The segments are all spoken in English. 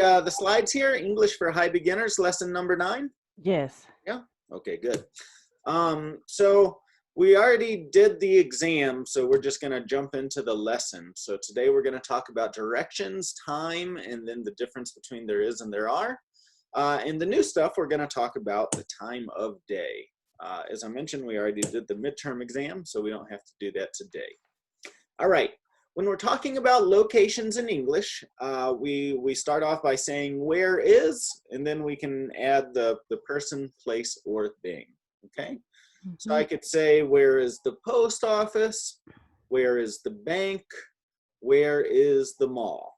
The slides here, English for High Beginners, lesson number 9? Yes. Yeah? Okay, good. So we already did the exam, so we're just going to jump into the lesson. So today we're going to talk about directions, time, and then the difference between there is and there are. And the new stuff, we're going to talk about the time of day. As I mentioned, we already did the midterm exam, so we don't have to do that today. All right. When we're talking about locations in English, we start off by saying where is, and then we can add the person, place, or thing, okay? Mm-hmm. So I could say, where is the post office? Where is the bank? Where is the mall?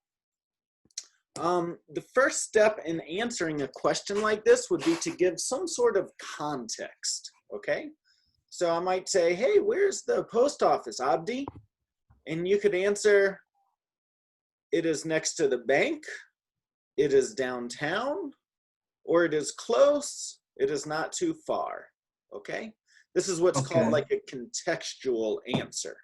The first step in answering a question like this would be to give some sort of context, okay? So I might say, hey, where's the post office, Abdi? And you could answer, it is next to the bank, it is downtown, or it is close, it is not too far, okay? This is what's called like a contextual answer.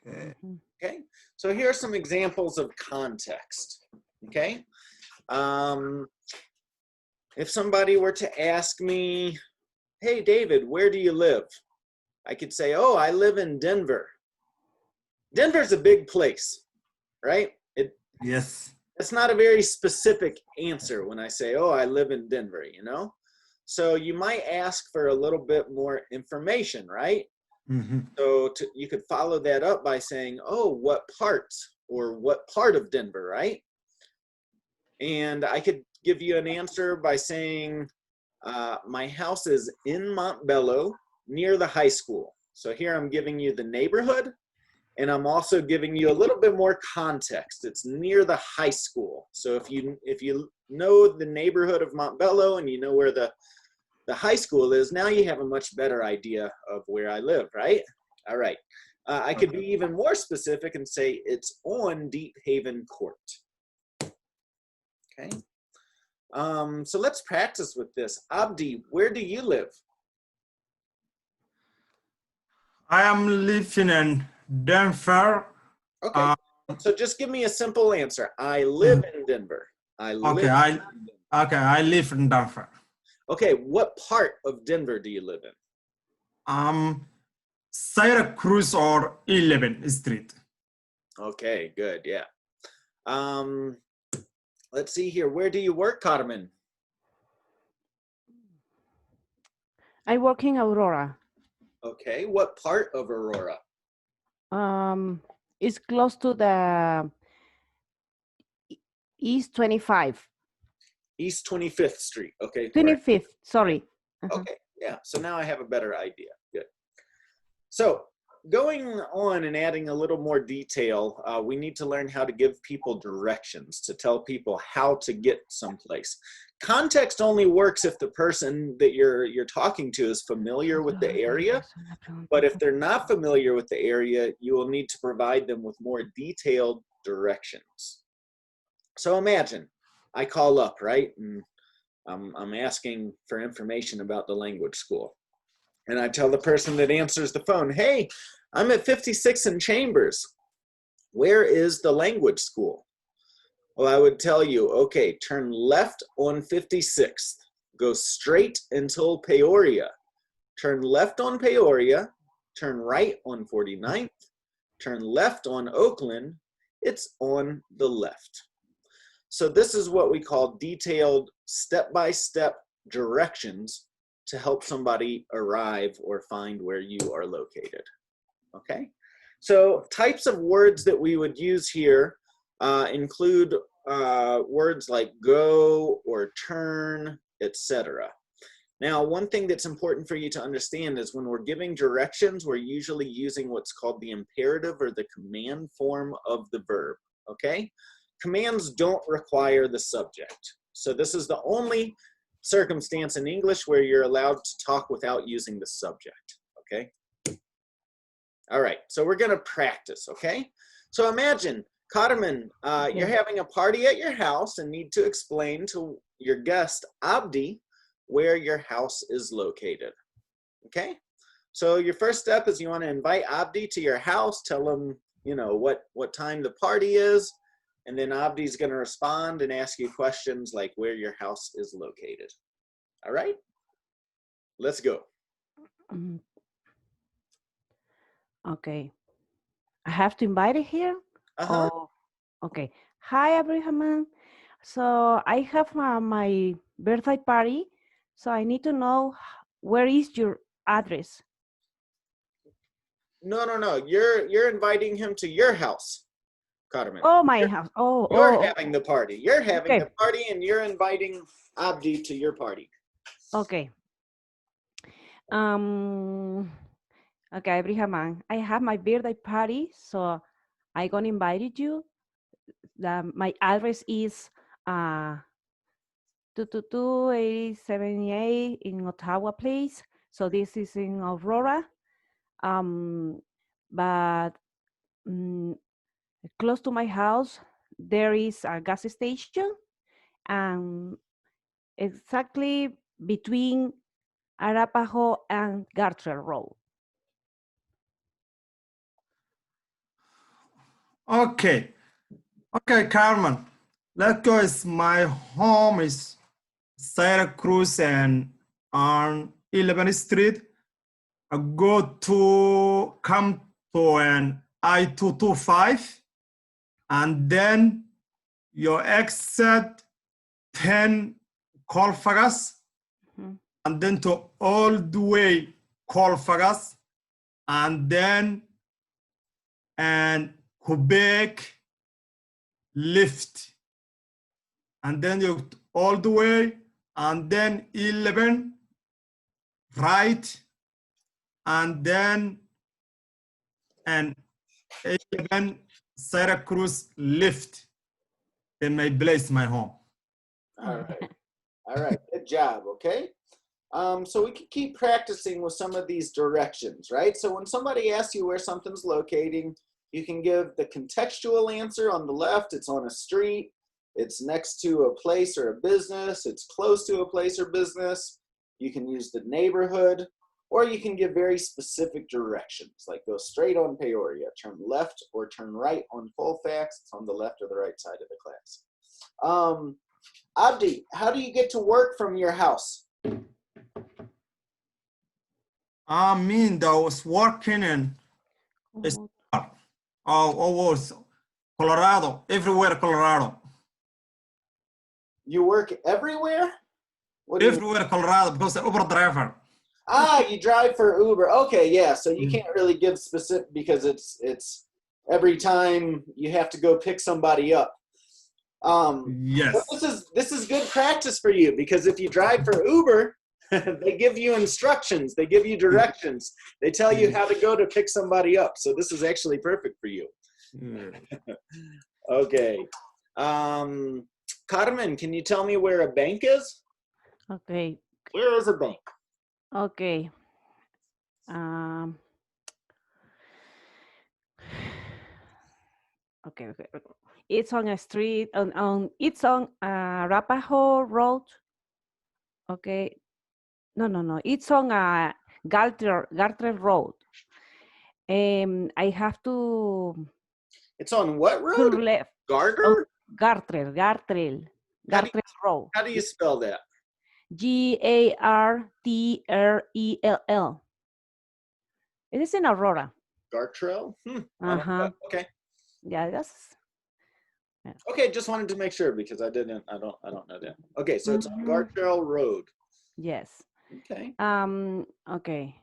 Okay, so here are some examples of context, okay? If somebody were to ask me, hey, David, where do you live? I could say, oh, I live in Denver. Denver's a big place, right? Yes. It's not a very specific answer when I say, oh, I live in Denver, you know? So you might ask for a little bit more information, right? Mm-hmm. So you could follow that up by saying, oh, what part, or what part of Denver, right? And I could give you an answer by saying, my house is in Montbello near the high school. So here I'm giving you the neighborhood, and I'm also giving you a little bit more context. It's near the high school. So if you know the neighborhood of Montbello and you know where the high school is, now you have a much better idea of where I live, right? All right. I could be even more specific and say it's on Deep Haven Court. Okay. So let's practice with this. Abdi, where do you live? I am living in Denver. Okay. So just give me a simple answer. I live in Denver. I live in Denver. I live in Denver. Okay, what part of Denver do you live in? Syracuse or 11th Street. Okay, good, yeah. Let's see here. Where do you work, Carmen? I work in Aurora. Okay, what part of Aurora? It's close to the East 25. East 25th Street, okay. 25th, correct. Sorry. Okay, yeah, so now I have a better idea, good. So going on and adding a little more detail, we need to learn how to give people directions, to tell people how to get someplace. Context only works if the person that you're talking to is familiar with the area, but if they're not familiar with the area, you will need to provide them with more detailed directions. So imagine, I call up, right? And I'm asking for information about the language school. And I tell the person that answers the phone, hey, I'm at 56 in Chambers. Where is the language school? Well, I would tell you, okay, turn left on 56th. Go straight until Peoria. Turn left on Peoria. Turn right on 49th. Turn left on Oakland. It's on the left. So this is what we call detailed step-by-step directions to help somebody arrive or find where you are located, okay? So types of words that we would use here include words like go or turn, etc. Now, one thing that's important for you to understand is when we're giving directions, we're usually using what's called the imperative or the command form of the verb, okay? Commands don't require the subject. So this is the only circumstance in English where you're allowed to talk without using the subject, okay? All right, so we're gonna practice, okay? So imagine, Carmen, you're having a party at your house and need to explain to your guest, Abdi, where your house is located, okay? So your first step is you wanna invite Abdi to your house, tell him, you know, what time the party is, And then Abdi's going to respond and ask you questions like where your house is located. All right? Let's go. Mm, okay. I have to invite it here? Uh-huh. Oh, okay. Hi, Abraham. So I have my birthday party. So I need to know where is your address? No. You're inviting him to your house, Carmen. Oh, my house. Oh, You're oh, having the party. You're having okay. the party and you're inviting Abdi to your party. Okay. Okay, Abraham, I have my birthday party, so I gonna invite you. My address is 222-8078 in Ottawa Place. So this is in Aurora. But close to my house, there is a gas station, and exactly between Arapaho and Gartrell Road. Okay. Okay, Carmen. Let's go. My home is Santa Cruz and on 11th Street. I go to come to an I-225 and then your exit 10 Colfagas Mhm. and then to all the way Colfagas and then and Quebec lift and then you all the way and then 11 right and then and 11 Santa Cruz lift in my place, my home. All right. Good job. Okay. So we can keep practicing with some of these directions, right? So when somebody asks you where something's locating, you can give the contextual answer on the left. It's on a street. It's next to a place or a business. It's close to a place or business. You can use the neighborhood, or you can give very specific directions, like go straight on Peoria, turn left or turn right on Colfax. It's on the left or the right side of the class. Abdi, how do you get to work from your house? I mean, I was working in was Colorado, everywhere Colorado. You work everywhere? What do you mean? Everywhere Colorado because I'm Uber driver. You drive for Uber. Okay, yeah. So you can't really give specific because it's every time you have to go pick somebody up. Yes. But this is good practice for you because if you drive for Uber, they give you instructions, they give you directions, they tell you how to go to pick somebody up. So this is actually perfect for you. Okay. Carmen, can you tell me where a bank is? Okay. Where is a bank? Okay. Okay. It's on a street it's on Arapaho Road. Okay. No. It's on a Gartrell Road. I have to It's on what turn road? left. Garter? Gartrell Road. How do you spell that? Gartrell. It is in Aurora. Gartrell? Uh-huh. Okay. Yeah, that's Okay, just wanted to make sure because I don't know that. Okay, so it's on Gartrell Road. yes. Okay. Okay.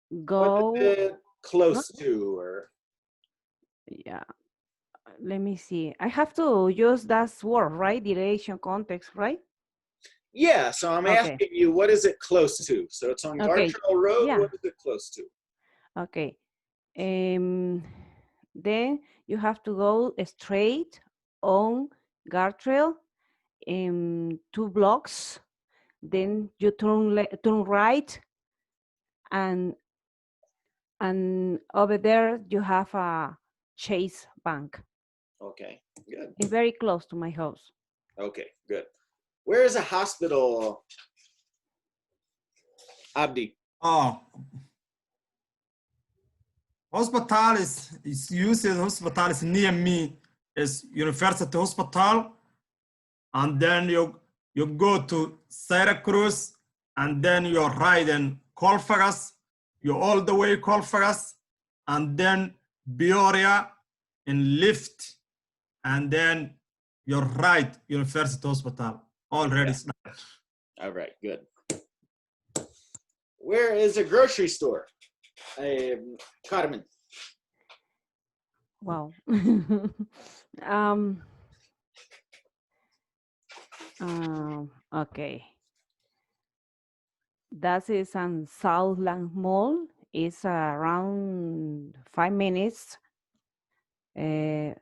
What Go. is it close to or? Yeah. Let me see. I have to use that word, right? Direction, context, right? Yeah, so I'm Okay. asking you, what is it close to? So it's on Okay. Gartrell Road. Yeah. What is it close to? Okay. Then you have to go straight on Gartrell, 2 blocks. Then you turn right, and over there you have a Chase Bank. Okay, good. It's very close to my house. Okay, good. Where is a hospital, Abdi? Oh, hospital is used. Hospital is near me is University Hospital, and then you go to Syracuse, and then you're riding Colfax, you all the way Colfax, and then Peoria in lift, and then you're right, University Hospital, already. Yeah. All right, good. Where is a grocery store? Carmen. Wow. Okay. That is on Southland Mall. It's around 5 minutes. David,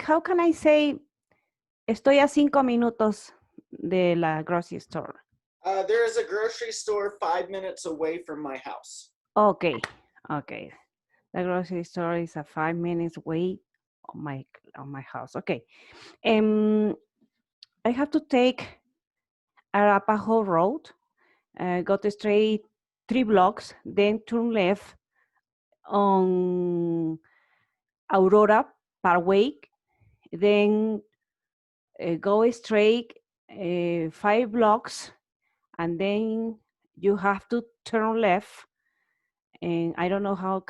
how can I say estoy a 5 minutos de la grocery store? There is a grocery store 5 minutes away from my house. Okay, okay. The grocery store is a 5 minutes away on my house. Okay. I have to take Arapaho Road, go to straight 3 blocks, then turn left on Aurora Parkway, then go straight 5 blocks, and then you have to turn left. And I don't know how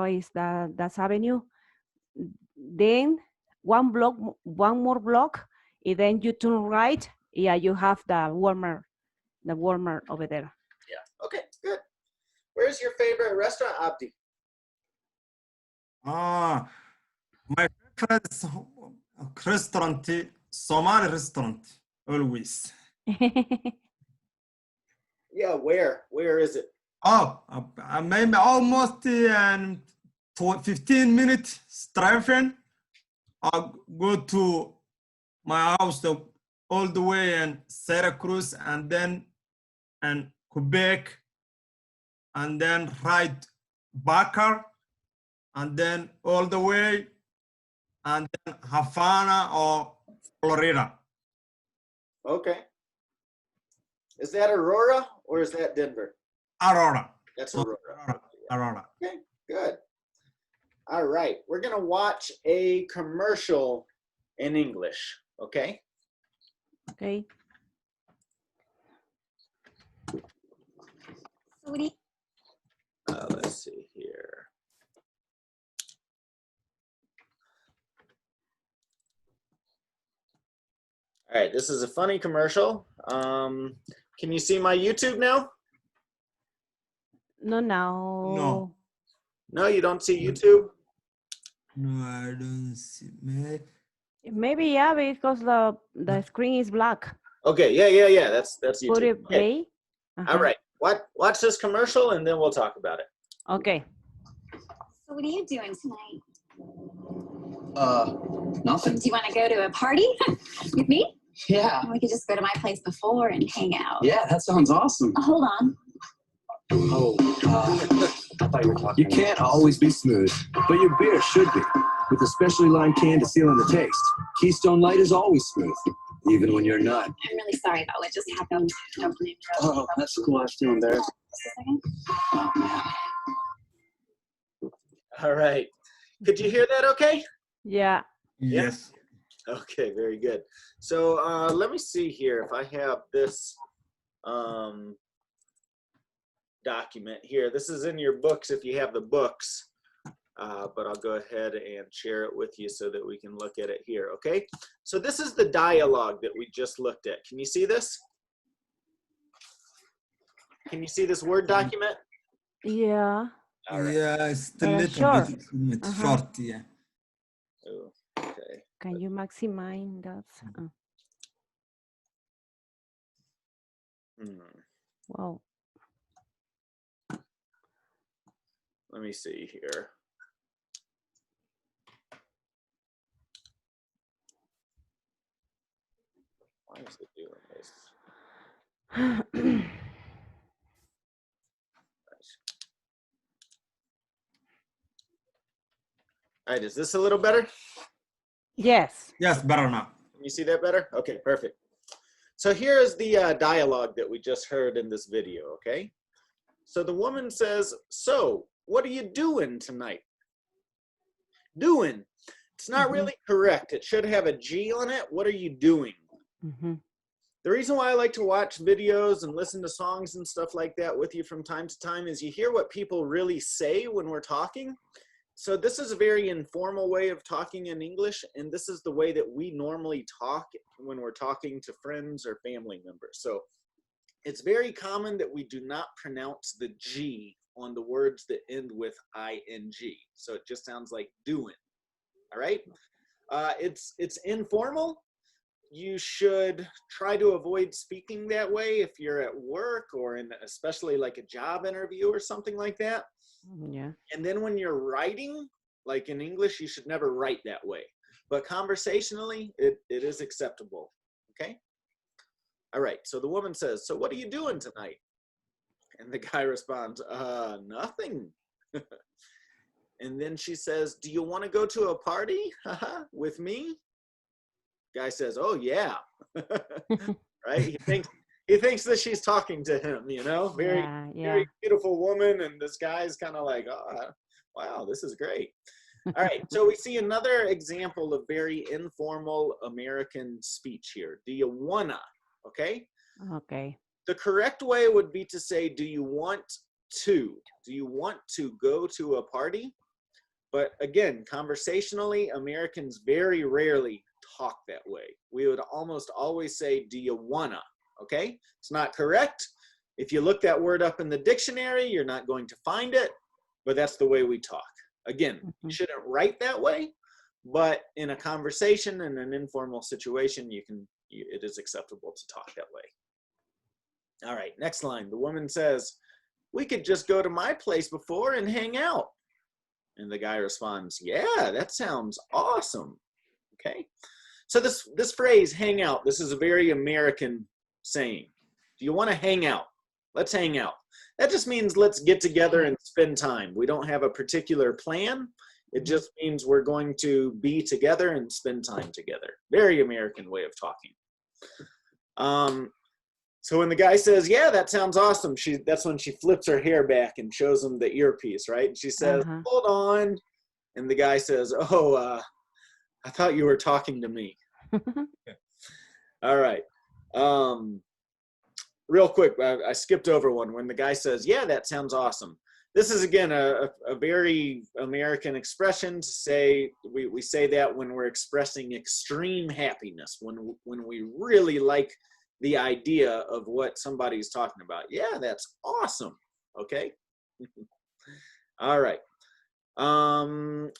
is that avenue. Then one more block, and then you turn right. Yeah, you have the Walmart over there. Yeah. Okay, good. Where's your favorite restaurant, Abdi? My favorite restaurant, Somali restaurant, always. Yeah, where? Where is it? Oh, maybe almost 15 minutes driving. I'll go to my house all the way in Syracuse, and then and Quebec, and then ride Baker, and then all the way, and then Havana or Florida. Okay. Is that Aurora or is that Denver? Aurora. That's Aurora. Aurora. Okay, good. All right, we're gonna watch a commercial in English, okay? Okay. Let's see here. All right, this is a funny commercial. Can you see my YouTube now? No. No. No, you don't see YouTube? No, I don't see. Maybe yeah, because the screen is black. Okay, yeah. That's YouTube. Put it Okay. play. All right, watch this commercial and then we'll talk about it. Okay. So what are you doing tonight? Nothing. Do you want to go to a party with me? Yeah. We could just go to my place before and hang out. Yeah, that sounds awesome. Hold on. Oh, I thought you were talking. You can't always be smooth, but your beer should be. With a specially lined can to seal in the taste, Keystone Light is always smooth, even when you're not. I'm really sorry about what just happened. Don't blame me. Oh, that's cool. I was feeling there. Just a second. Oh, man. All right. Could you hear that okay? Yeah. Yes. Okay, very good. So let me see here if I have this document here. This is in your books if you have the books, but I'll go ahead and share it with you so that we can look at it here, okay? So this is the dialogue that we just looked at. Can you see this? Can you see this Word document? Yeah. All right. Yeah, it's a little short. bit short, yeah. Oh, okay. Can you maximize that? Wow. Let me see here. Why is it doing this? All right, is this a little better? Yes. Yes, better now. Can you see that better? Okay, perfect. So here is the dialogue that we just heard in this video, okay? So the woman says, so what are you doing tonight? Doing, It's not really correct. It should have a G on it. What are you doing? Mhm. The reason why I like to watch videos and listen to songs and stuff like that with you from time to time is you hear what people really say when we're talking. So this is a very informal way of talking in English, and this is the way that we normally talk when we're talking to friends or family members. So it's very common that we do not pronounce the G on the words that end with ing. So it just sounds like doing. All right? It's informal. You should try to avoid speaking that way if you're at work or in especially like a job interview or something like that. Yeah. And then when you're writing, like in English, you should never write that way. But conversationally, it is acceptable. Okay? All right. So the woman says, so what are you doing tonight? And the guy responds, nothing. And then she says, do you want to go to a party with me? Guy says, oh yeah. Right? He thinks that she's talking to him, you know, very beautiful woman. And this guy's kind of like, oh, wow, this is great. All right. So we see another example of very informal American speech here. Do you wanna? Okay. Okay. The correct way would be to say, do you want to? Do you want to go to a party? But again, conversationally, Americans very rarely talk that way. We would almost always say, do you wanna? Okay? It's not correct. If you look that word up in the dictionary, you're not going to find it, but that's the way we talk. Again, you shouldn't write that way, but in a conversation, in an informal situation, it is acceptable to talk that way. All right, next line. The woman says, we could just go to my place before and hang out. And the guy responds, yeah, that sounds awesome. Okay. So this phrase, hang out, this is a very American saying. Do you want to hang out? Let's hang out. That just means let's get together and spend time. We don't have a particular plan. It just means we're going to be together and spend time together. Very American way of talking. So when the guy says, yeah, that sounds awesome, that's when she flips her hair back and shows him the earpiece, right? And she says, hold on. And the guy says, oh, I thought you were talking to me. All right. Real quick, I skipped over one. When the guy says, yeah, that sounds awesome. This is, again, a very American expression to say, we say that when we're expressing extreme happiness, when we really like the idea of what somebody's talking about. Yeah, that's awesome. Okay. All right.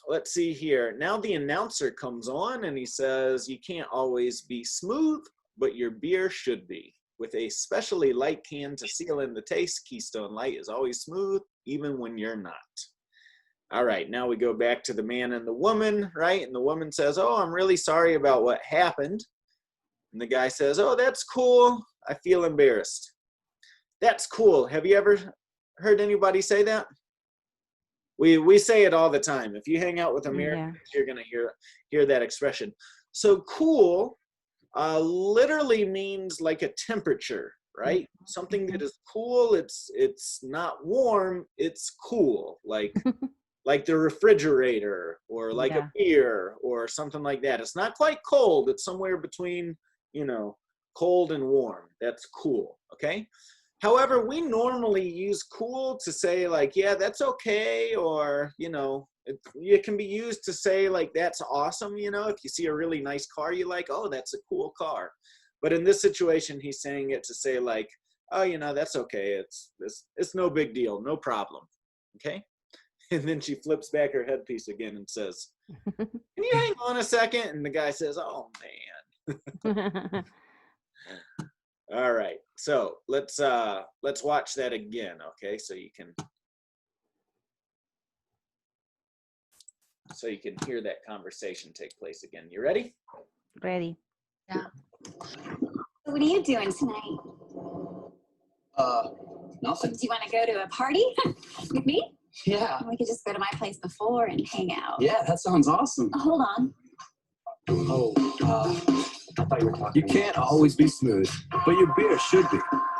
Let's see here. Now the announcer comes on and he says, you can't always be smooth, but your beer should be. With a specially light can to seal in the taste, Keystone Light is always smooth, even when you're not. All right, now we go back to the man and the woman, right? And the woman says, oh, I'm really sorry about what happened. And the guy says, oh, that's cool. I feel embarrassed. That's cool. Have you ever heard anybody say that? We say it all the time. If you hang out with Americans, you're going to hear that expression. So cool literally means like a temperature, right? Something that is cool, it's not warm, it's cool. Like like the refrigerator or like a beer or something like that. It's not quite cold. It's somewhere between, cold and warm. That's cool, okay? However, we normally use cool to say like, yeah, that's okay, or, it can be used to say like, that's awesome, if you see a really nice car you like, oh, that's a cool car. But in this situation, he's saying it to say like, oh, that's okay. It's no big deal, no problem, okay? And then she flips back her headpiece again and says, can you hang on a second? And the guy says, oh, man. All right, so let's watch that again, okay? So you can hear that conversation take place again. You ready? Ready. Yeah. What are you doing tonight? Nothing. Do you want to go to a party with me? Yeah. We could just go to my place before and hang out. Yeah, that sounds awesome. Hold on. Oh, I thought you were talking. You can't always be smooth, but your beer should be.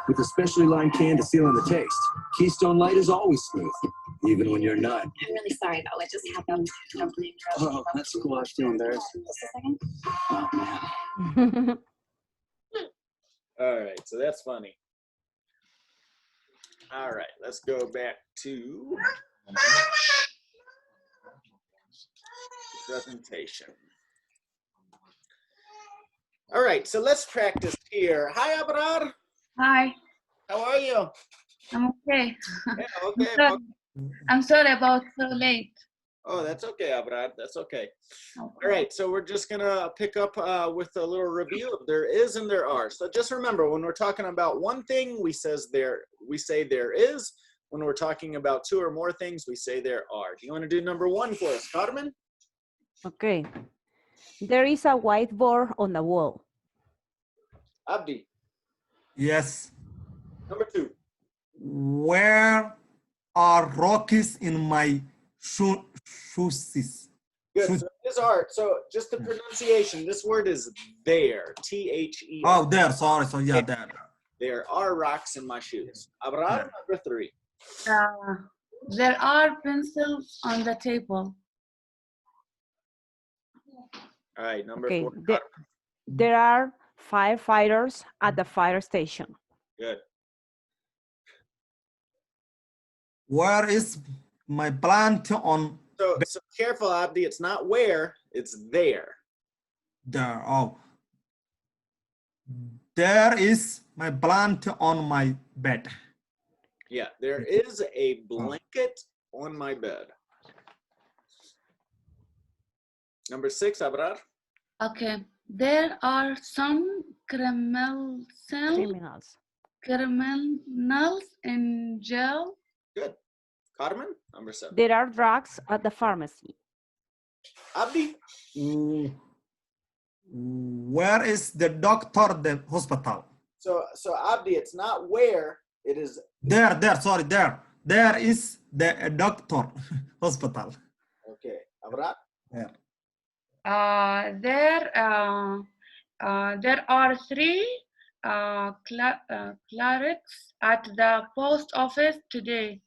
With a specially lined can to seal in the taste, Keystone Light is always smooth, even when you're not. I'm really sorry though. It just happened. Oh, that's cool. I was too embarrassed. Just a second. Oh, man. All right, so that's funny. All right, let's go back to presentation. All right, so let's practice here. Hi, Abrar. Hi, How are you? I'm okay. Yeah, okay. Sorry. I'm sorry about so late. Oh, that's okay, Abrar. That's okay. Okay. All right, so we're just gonna pick up with a little review of there is and there are. So just remember, when we're talking about one thing, we say there is. When we're talking about two or more things, we say there are. Do you want to do number one for us, Carmen? Okay. There is a whiteboard on the wall. Abdi, Yes. number two. Where are rockies in my shoes? Good. So this art. So just the pronunciation. This word is there. T-H-E-R. Oh, there. Sorry. So yeah, there. There are rocks in my shoes. Abrar, number three. There are pencils on the table. All right, number Okay. four. There are firefighters at the fire station. Good. Where is my plant on So careful, Abdi. It's not where. It's there. there? Oh, there is my plant on my bed. Yeah, there is a blanket on my bed. Number six, Abrar. Okay. There are some criminals in jail. Good. Carmen, number seven. There are drugs at the pharmacy. Abdi. Where is the doctor? The hospital. So Abdi, it's not where. It is. There. Sorry, there. There is the doctor hospital. Okay. Abrar. Yeah. There are three clerics at the post office today.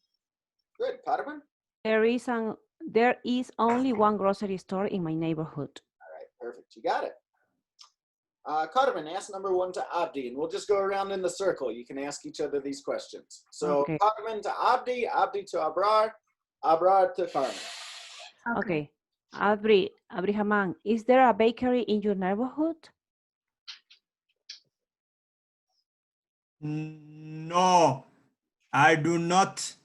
Good. Carmen. There is only one grocery store in my neighborhood. All right. Perfect. You got it. Carmen, ask number one to Abdi, and we'll just go around in the circle. You can ask each other these questions. So Okay. Carmen to Abdi, Abdi to Abrar, Abrar to Carmen. Okay. Abrihaman, is there a bakery in your neighborhood? No, I do not.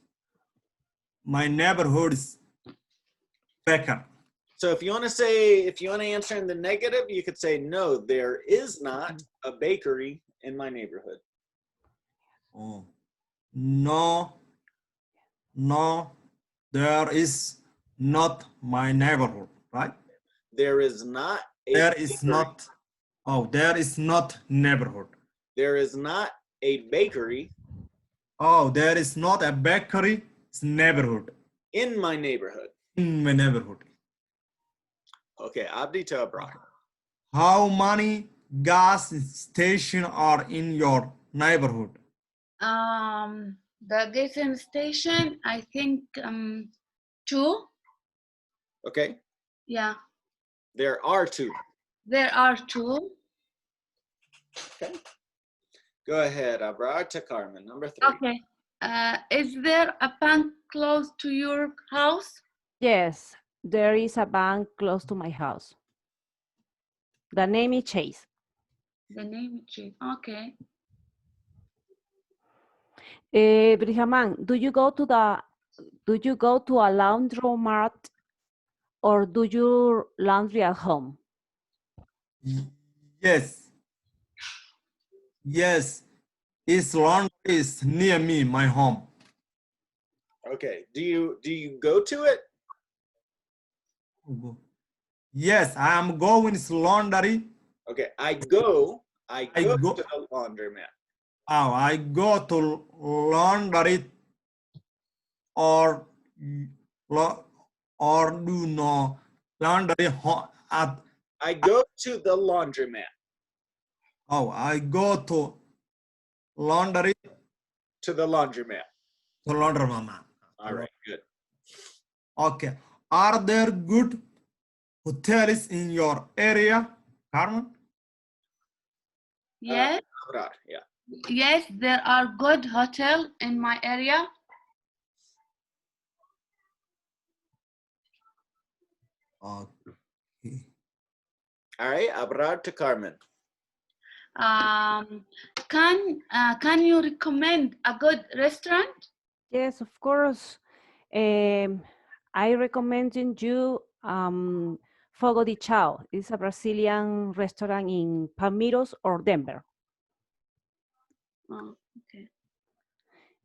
My neighborhood is Becker. So if you want to answer in the negative, you could say, no, there is not a bakery in my neighborhood. Oh, no, there is not my neighborhood, right? There is not a There bakery. is not. Oh, there is not neighborhood. There is not a bakery Oh, there is not a bakery. It's neighborhood. in my neighborhood. In my neighborhood. Okay, Abdi to Abrar. How many gas stations are in your neighborhood? The gas station, I think, 2. Okay, Yeah, there are two. there are 2. Okay, go ahead, Abrar to Carmen, number 3. Okay. Is there a bank close to your house? Yes, there is a bank close to my house. The name is Chase. The name is Chase. Okay. Brihaman, do you go to a laundromat or do you laundry at home? Yes. Yes. Its laundry is near me, my home. Okay, do you go to it? Yes, I am going to laundry. Okay, I go go- to the laundromat. Oh, I go to laundry or do no laundry at. I go to the laundromat. Oh, I go to laundry To the laundromat. to laundromat. All right, good. Okay. Are there good hotels in your area, Carmen? Yes, Abrar, yeah. yes, there are good hotel in my area. Okay. All right, Abrar to Carmen. Can you recommend a good restaurant? Yes, of course. I recommend you Fogo de Chao. It's a Brazilian restaurant in Palmeiras or Denver. Oh, okay.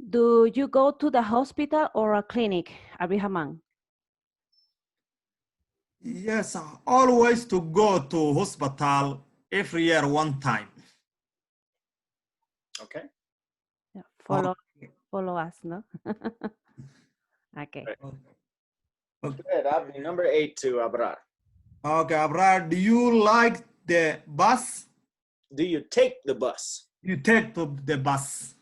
Do you go to the hospital or a clinic, Abihaman? Yes, always to go to hospital every year one time. Okay. Yeah, Okay. follow us, no? Okay. Okay. Good. Abdi, number 8 to Abrar. Okay, Abrar, do you like the bus? Do you take the bus? You take the bus.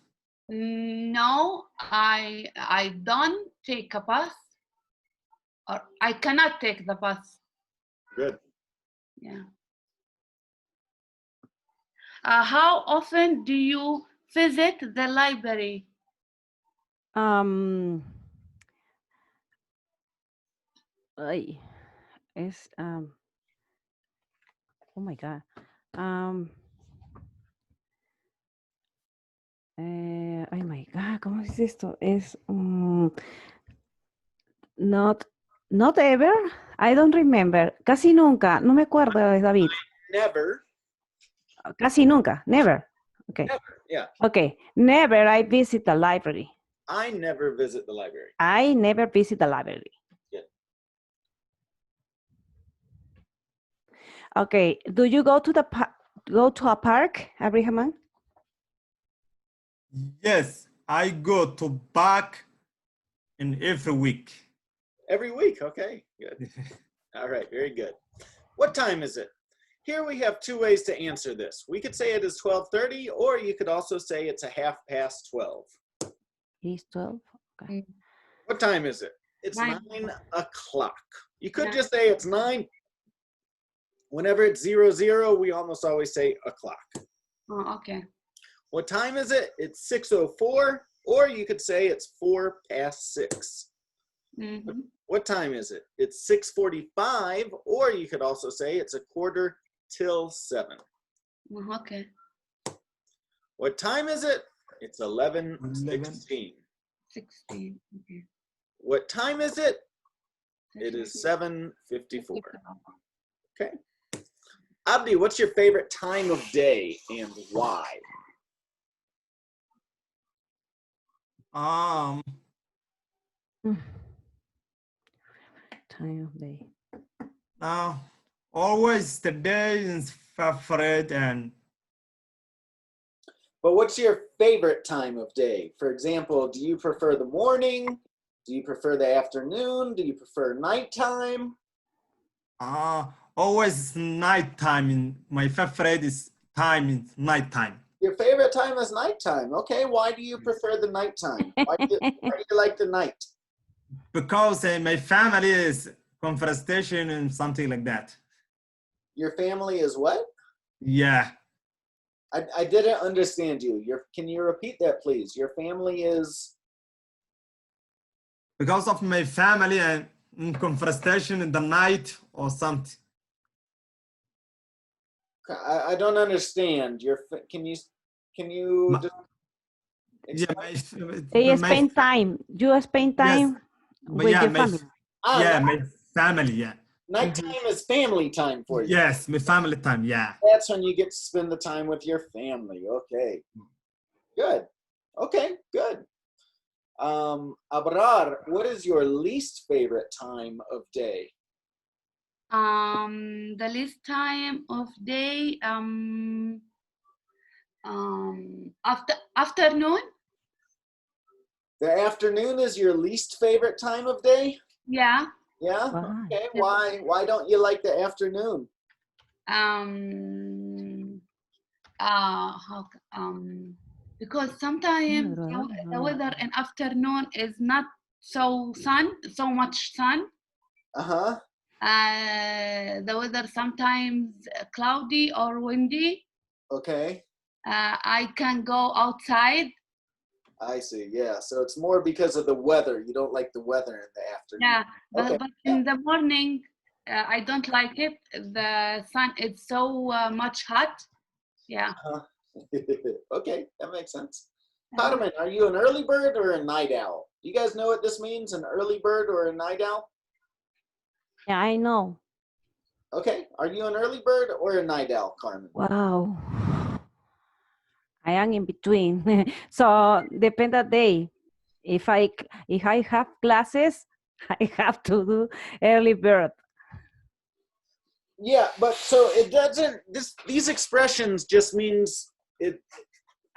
No, I don't take a bus, or I cannot take the bus. Good. Yeah. How often do you visit the library? Ay, es, oh my God. Oh my God, ¿cómo es esto? Es not ever. I don't remember. Casi nunca. No me acuerdo, David. Never. Casi nunca. Never. Okay. Never. Yeah. Okay. Never I visit the library. I never visit the library. I never visit the library. Good. Okay. Do you go to a park, Abraham? Yes, I go to back in every week. Every week. Okay. Good. All right. Very good. What time is it? Here we have two ways to answer this. We could say it is 12:30, or you could also say it's a 12:30. He's 12. Okay. What time is it? It's 9 9. o'clock. You could 9. just say it's 9. Whenever it's 00, we almost always say o'clock. Oh, okay. What time is it? It's 6:04, or you could say it's 6:04. Mm-hmm. What time is it? It's 6:45, or you could also say it's 7:15. Okay. What time is it? It's 11:16. 16. Okay. What time is it? It is 7:54. Okay. Abdi, what's your favorite time of day and why? Time of day. Always the day is favorite and. But what's your favorite time of day? For example, do you prefer the morning? Do you prefer the afternoon? Do you prefer nighttime? Always nighttime. My favorite is time is nighttime. Your favorite time is nighttime. Okay, why do you prefer the nighttime? Why do you like the night? Because my family is confrontation and something like that. Your family is what? Yeah. I didn't understand you. Can you repeat that, please? Your family is? Because of my family and confrontation in the night or something. I don't understand. Can you just They spend time. You spend time with your family. My family, yeah. Nighttime is family time for you. Yes, my family time, yeah. That's when you get to spend the time with your family. Okay. Good. Okay, good. Abrar, what is your least favorite time of day? The least time of day, afternoon. The afternoon is your least favorite time of day? Yeah. Yeah. Why? Okay. Why don't you like the afternoon? Because sometimes the weather in afternoon is not so much sun. Uh-huh. The weather sometimes cloudy or windy. Okay. I can go outside. I see. Yeah. So it's more because of the weather. You don't like the weather in the afternoon. Yeah, Okay. but in the morning, I don't like it. The sun is so much hot. Yeah. Okay, that makes sense. Uh-huh. Potaman, are you an early bird or a night owl? Do you guys know what this means, an early bird or a night owl? Yeah, I know. Okay, are you an early bird or a night owl, Carmen? Wow. I am in between. So depend the day. If I have classes, I have to do early bird. Yeah, but so it doesn't, these expressions just means it.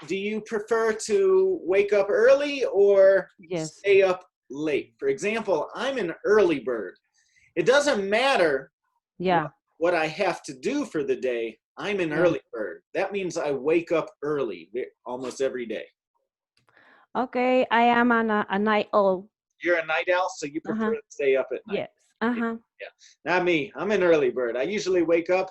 Do you prefer to wake up early or Yes. stay up late? For example, I'm an early bird. It doesn't matter Yeah. what I have to do for the day. I'm an Yeah. early bird. That means I wake up early almost every day. Okay, I am a night owl. You're a night owl, so you prefer to stay up at night. Yes. Uh-huh. Not me. I'm an early bird. I usually wake up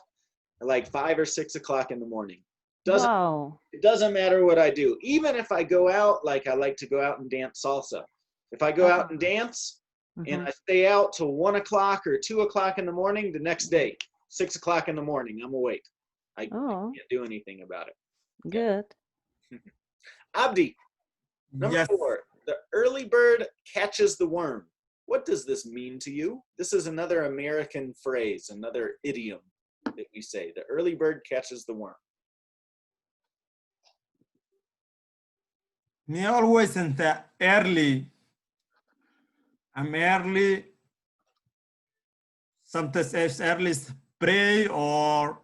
at like 5 or 6 o'clock in the morning. Wow. It doesn't matter what I do. Even if I go out, like I like to go out and dance salsa. If I go out and dance and I stay out till 1 o'clock or 2 o'clock in the morning, the next day, 6 o'clock in the morning, I'm awake. I Oh, can't do anything about it. good. Abdi, number Yes. 4, the early bird catches the worm. What does this mean to you? This is another American phrase, another idiom that we say. The early bird catches the worm. Me always in the early. I'm early. Sometimes it's early spray or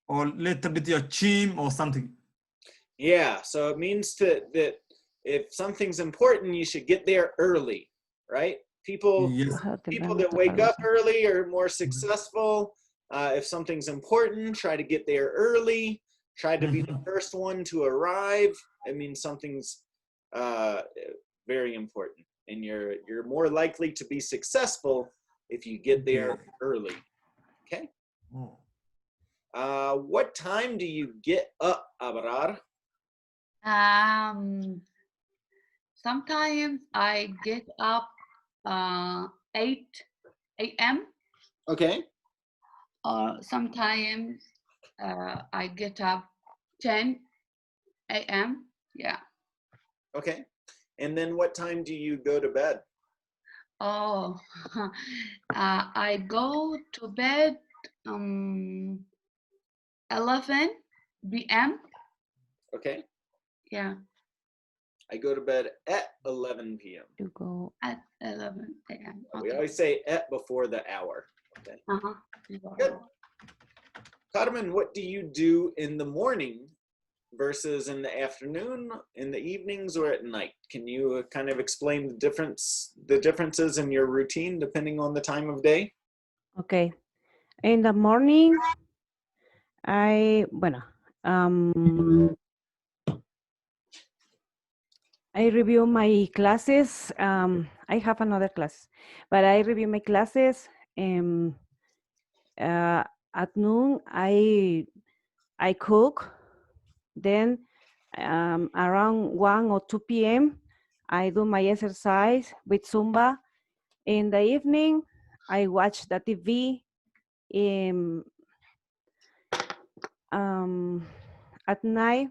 little bit of chim or something. Yeah, so it means that if something's important, you should get there early, right? People Yes. that wake up early are more successful. If something's important, try to get there early. Try to be the first one to arrive. It means something's very important, and you're more likely to be successful if you get there early. Okay. Oh. What time do you get up, Abrar? Sometimes I get up 8 a.m. Okay. or sometimes I get up 10 a.m. Yeah. Okay. And then what time do you go to bed? Oh, I go to bed 11 p.m. Okay. Yeah, I go to bed at 11 p.m. You go. at 11 a.m. We Okay. always say at before the hour. Okay. Uh-huh. Good. Carmen, what do you do in the morning versus in the afternoon, in the evenings, or at night? Can you kind of explain the differences in your routine depending on the time of day? Okay. In the morning, I review my classes. I have another class, but I review my classes. At noon, I cook. Then around 1 or 2 p.m., I do my exercise with Zumba. In the evening, I watch the TV. At night,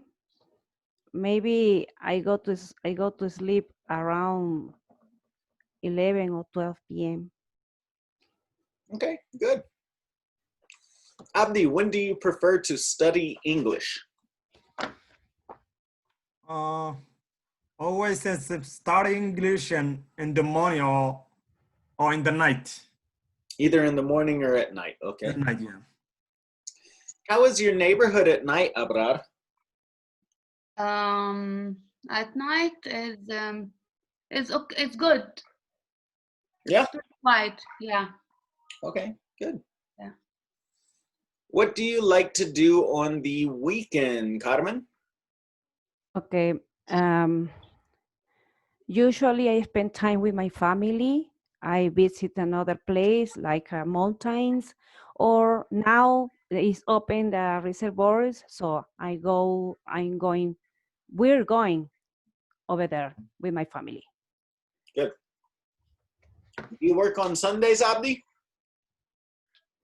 maybe I go to sleep around 11 or 12 p.m. Okay, good. Abdi, when do you prefer to study English? Always says start English and in the morning or in the night. Either in the morning or at night. Okay. At night, yeah. How is your neighborhood at night, Abrar? At night it's okay, it's good. Yeah. It's pretty quiet. Yeah. Okay, good. Yeah. What do you like to do on the weekend, Carmen? Okay. Usually I spend time with my family. I visit another place like mountains, or now it's open the reservoirs, so we're going over there with my family. Good. You work on Sundays, Abdi?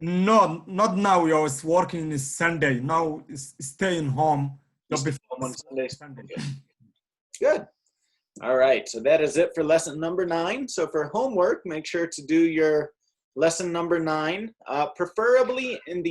No, not now. I was working this Sunday. Now it's staying home. You Just stay before home on Sundays? Sunday. Good. All right, so that is it for lesson number 9. So for homework, make sure to do your lesson number 9, preferably in the